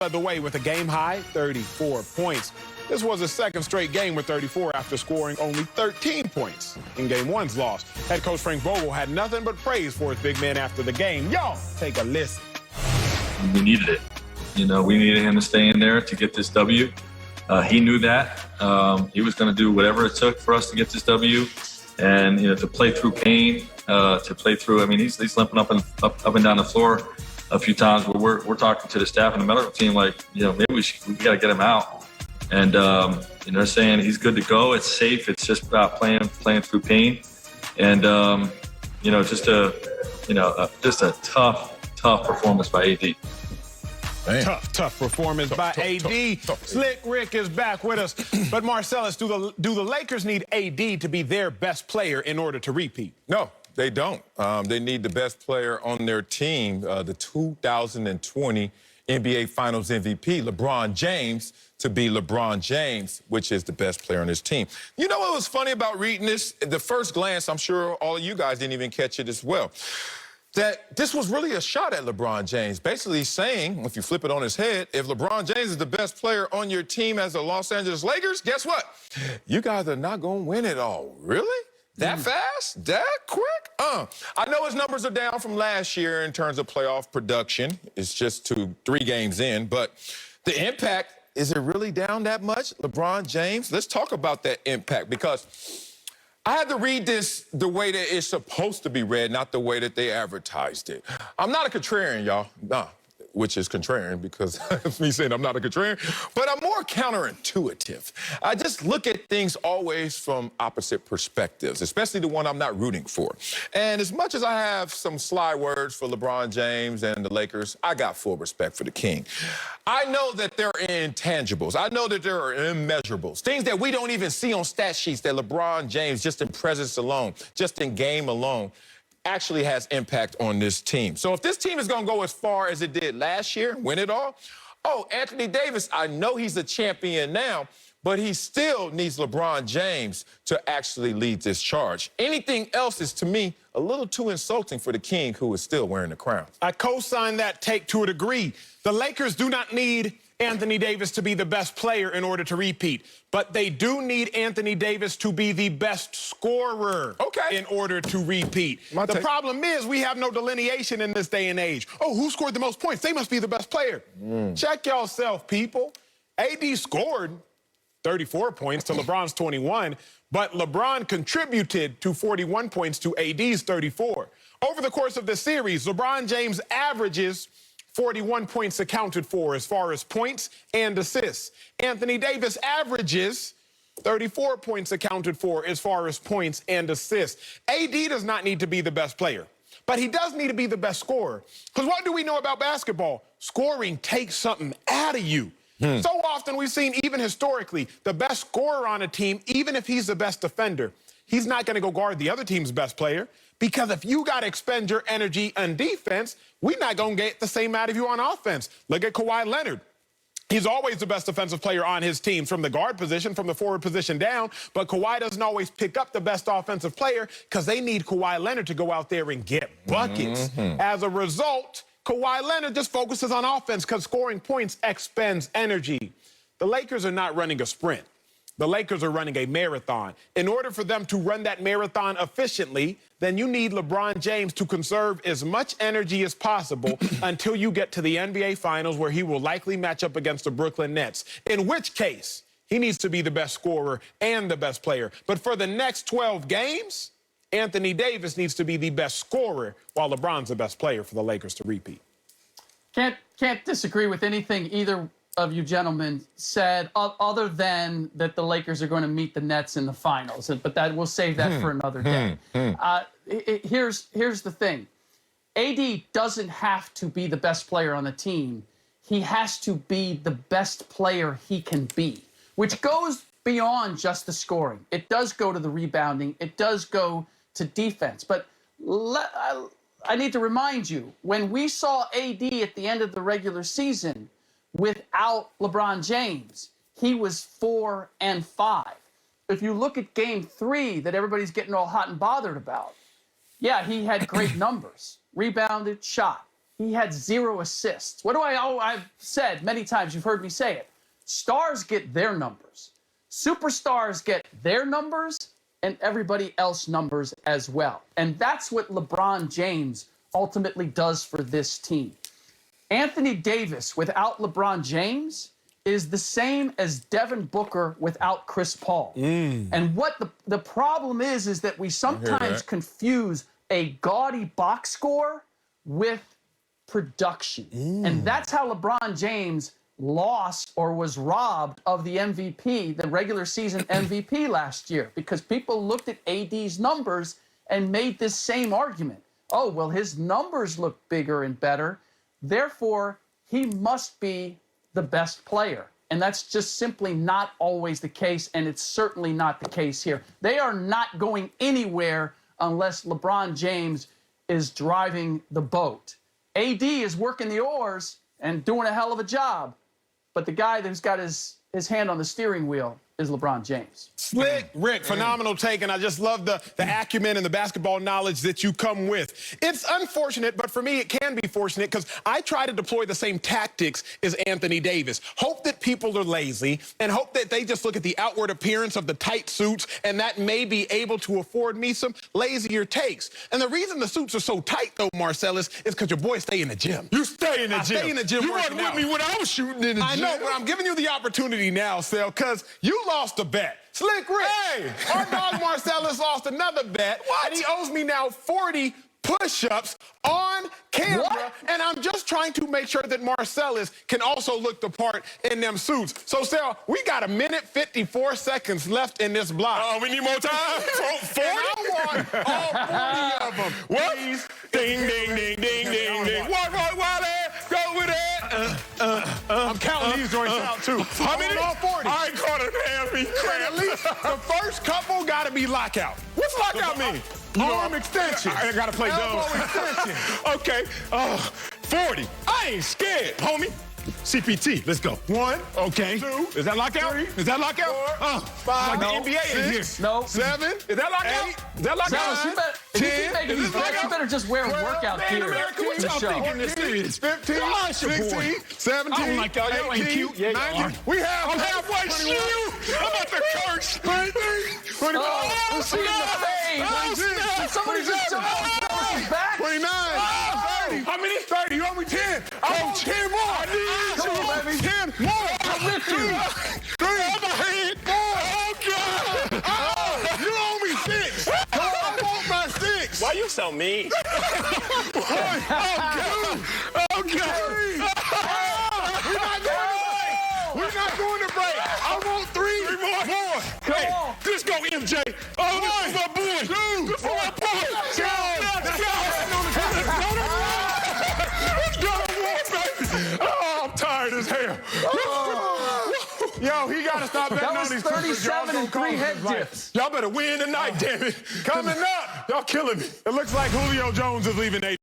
led the way with a game-high 34 points. This was his second straight game with 34 after scoring only 13 points in Game 1's loss. Head coach Frank Vogel had nothing but praise for his big man after the game. Y'all, take a listen. We needed it. You know, we needed him to stay in there to get this W. He knew that. He was going to do whatever it took for us to get this W. And, you know, to play through pain, to play through, I mean, he's limping up and down the floor a few times where we're talking to the staff and the medical team like, you know, maybe we got to get him out. And, you know, they're saying he's good to go. It's safe. It's just about playing through pain. And, you know, just a tough performance by AD. Man. Tough performance by AD. Slick Rick is back with us. But Marcellus, do the Lakers need AD to be their best player in order to repeat? No, they don't. They need the best player on their team, the 2020 NBA Finals MVP, LeBron James, to be LeBron James, which is the best player on his team. You know what was funny about reading this? At the first glance, I'm sure all of you guys didn't even catch it as well, that this was really a shot at LeBron James, basically saying, if you flip it on his head, if LeBron James is the best player on your team as the Los Angeles Lakers, guess what? You guys are not going to win it all. Really? That fast? That quick? I know his numbers are down from last year in terms of playoff production. It's just 3 games in, but the impact, is it really down that much? LeBron James? Let's talk about that impact, because I had to read this the way that it's supposed to be read, not the way that they advertised it. I'm not a contrarian, y'all. Nah, which is contrarian because it's me saying I'm not a contrarian, but I'm more counterintuitive. I just look at things always from opposite perspectives, especially the one I'm not rooting for. And as much as I have some sly words for LeBron James and the Lakers, I got full respect for the King. I know that there are intangibles. I know that there are immeasurables, things that we don't even see on stat sheets that LeBron James, just in presence alone, just in game alone, actually has impact on this team. So if this team is going to go as far as it did last year, win it all, Anthony Davis, I know he's a champion now, but he still needs LeBron James to actually lead this charge. Anything else is, to me, a little too insulting for the King, who is still wearing the crown. I co-sign that take to a degree. The Lakers do not need Anthony Davis to be the best player in order to repeat, but they do need Anthony Davis to be the best scorer in order to repeat. The problem is we have no delineation in this day and age. Oh, who scored the most points? They must be the best player. Check yourself, people. AD scored 34 points to LeBron's 21, but LeBron contributed to 41 points to AD's 34. Over the course of the series, LeBron James averages 41 points accounted for as far as points and assists. Anthony Davis averages 34 points accounted for as far as points and assists. AD does not need to be the best player, but he does need to be the best scorer. Because what do we know about basketball? Scoring takes something out of you. So often we've seen, even historically, the best scorer on a team, even if he's the best defender, he's not going to go guard the other team's best player, because if you got to expend your energy on defense, we're not going to get the same out of you on offense. Look at Kawhi Leonard. He's always the best defensive player on his team from the guard position, from the forward position down, but Kawhi doesn't always pick up the best offensive player because they need Kawhi Leonard to go out there and get buckets. As a result, Kawhi Leonard just focuses on offense because scoring points expends energy. The Lakers are not running a sprint. The Lakers are running a marathon. In order for them to run that marathon efficiently, then you need LeBron James to conserve as much energy as possible until you get to the NBA Finals, where he will likely match up against the Brooklyn Nets, in which case he needs to be the best scorer and the best player. But for the next 12 games, Anthony Davis needs to be the best scorer, while LeBron's the best player for the Lakers to repeat. Can't disagree with anything either of you gentlemen said, other than that the Lakers are going to meet the Nets in the finals. But that we'll save that for another day. Here's the thing. AD doesn't have to be the best player on the team. He has to be the best player he can be, which goes beyond just the scoring. It does go to the rebounding. It does go to defense. But I need to remind you, when we saw AD at the end of the regular season without LeBron James, he was 4 and 5. If you look at Game 3 that everybody's getting all hot and bothered about, yeah, he had great numbers. Rebounded, shot. he had 0 assists. What do I've said many times, you've heard me say it. Stars get their numbers. Superstars get their numbers and everybody else numbers as well. And that's what LeBron James ultimately does for this team. Anthony Davis without LeBron James is the same as Devin Booker without Chris Paul. And what the problem is that we sometimes confuse a gaudy box score with production. And that's how LeBron James lost or was robbed of the MVP, the regular season MVP last year, because people looked at AD's numbers and made this same argument. Oh, well, his numbers look bigger and better, therefore he must be the best player. And that's just simply not always the case, and it's certainly not the case here. They are not going anywhere unless LeBron James is driving the boat. AD is working the oars and doing a hell of a job, but the guy that's got his hand on the steering wheel is LeBron James. Slick, Rick, phenomenal take, and I just love the acumen and the basketball knowledge that you come with. It's unfortunate, but for me it can be fortunate because I try to deploy the same tactics as Anthony Davis. Hope that people are lazy and hope that they just look at the outward appearance of the tight suits and that may be able to afford me some lazier takes. And the reason the suits are so tight, though, Marcellus, is because your boy stay in the gym. You stay in the gym. Stay in the gym. You weren't with me when I was shooting in the gym. I know, but I'm giving you the opportunity now, Sel, because you lost a bet. Slick Rick, Hey! our dog Marcellus lost another bet, and he owes me now 40 push-ups on camera, and I'm just trying to make sure that Marcellus can also look the part in them suits. So, Sel, we got 1 minute 54 seconds left in this block. Oh, we need more time? 40? And I want all 40 of them. What? Please. Ding, ding, ding, ding, ding, ding. What, Wally? Go with it. I'm counting these joints out, too. How many? All 40. I ain't caught it, man. At least the first couple got to be lockout. What's lockout mean? Arm extension. I gotta play Elbow dumb. extension. Okay. 40. I ain't scared, homie. CPT, let's go. 1, Okay. 2, Is that lockout? 3, Is that lockout? 4, 5, like the NBA in here. 6, No. 7, Is that lockout? 8, Is that lockout? Dallas, you better, if you keep 10, making is these this bets, you better just wear 12, workout Man, gear America, what to the y'all show. thinking this is? 15, Y'all ain't your 16, boy. 17, I don't like y'all. Y'all ain't 18, cute. Yeah, y'all 19. We have I'm halfway. 21, Shoot! I'm about to curse. 23, 24, Oh, we're seeing the fade. Oh, snap. Did somebody just jump off his back? 29, 30. How many? 30. You owe me 10. I want 10 more. I need Come you. on, baby. 10 more. I'm with you. 3, I'm ahead. 4. Oh, God. Oh, you owe me 6. I want my 6. Why you so mean? Oh, God. Oh, God. We're not going to break. I want 3 more. Hey, on. let's go, MJ. Oh, this is my boy. 2, This is my boy. Let's Let's go. Oh, I'm tired as hell. Yo, he got to stop betting That on was these 37 and 3 head dips. Y'all better win tonight, damn it. Coming up, Y'all killing me. it looks like Julio Jones is leaving